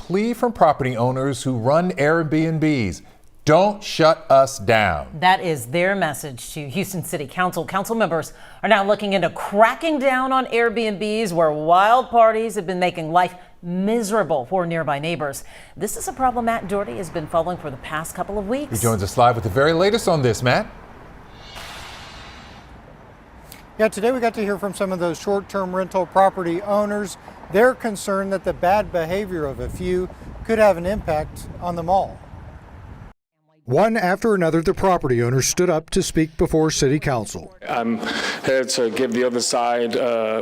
plea from property owners who run Airbnbs. Don't shut us down. That is their message to Houston City Council. Council members are now looking into cracking down on Airbnbs where wild parties have been making life miserable for nearby neighbors. This is a problem Matt Doherty has been following for the past couple of weeks. He joins us live with the very latest on this, Matt. Yeah, today we got to hear from some of those short-term rental property owners. They're concerned that the bad behavior of a few could have an impact on them all. One after another, the property owners stood up to speak before City Council. I'm here to give the other side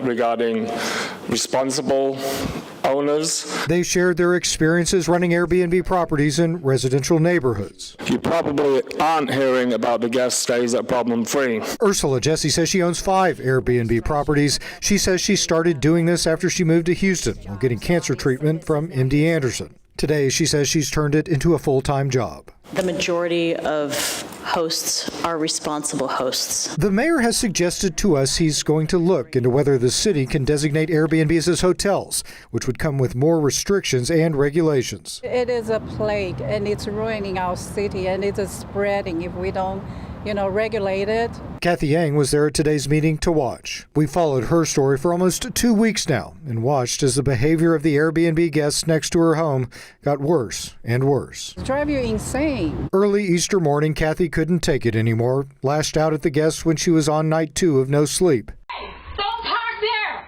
regarding responsible owners. They shared their experiences running Airbnb properties in residential neighborhoods. You probably aren't hearing about the guest stays at problem free. Ursula Jesse says she owns 5 Airbnb properties. She says she started doing this after she moved to Houston while getting cancer treatment from MD Anderson. Today, she says she's turned it into a full-time job. The majority of hosts are responsible hosts. The mayor has suggested to us he's going to look into whether the city can designate Airbnbs as hotels, which would come with more restrictions and regulations. It is a plague, and it's ruining our city, and it's spreading if we don't, regulate it. Kathy Yang was there at today's meeting to watch. We followed her story for almost 2 weeks now and watched as the behavior of the Airbnb guests next to her home got worse and worse. It drives you insane. Early Easter morning, Kathy couldn't take it anymore, lashed out at the guests when she was on night 2 of no sleep. Don't park there!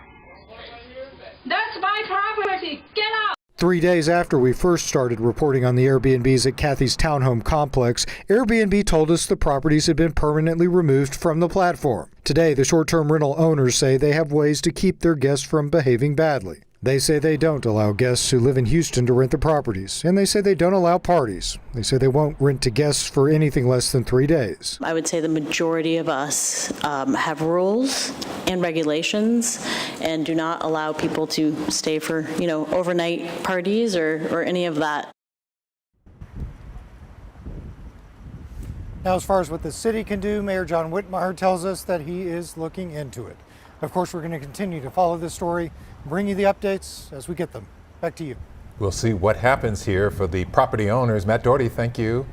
That's my property! Get out! 3 days after we first started reporting on the Airbnbs at Kathy's townhome complex, Airbnb told us the properties had been permanently removed from the platform. Today, the short-term rental owners say they have ways to keep their guests from behaving badly. They say they don't allow guests who live in Houston to rent the properties, and they say they don't allow parties. They say they won't rent to guests for anything less than 3 days. I would say the majority of us have rules and regulations and do not allow people to stay for, overnight parties or any of that. Now, as far as what the city can do, Mayor John Whitmire tells us that he is looking into it. Of course, we're going to continue to follow this story, bring you the updates as we get them. Back to you. We'll see what happens here for the property owners. Matt Doherty, thank you.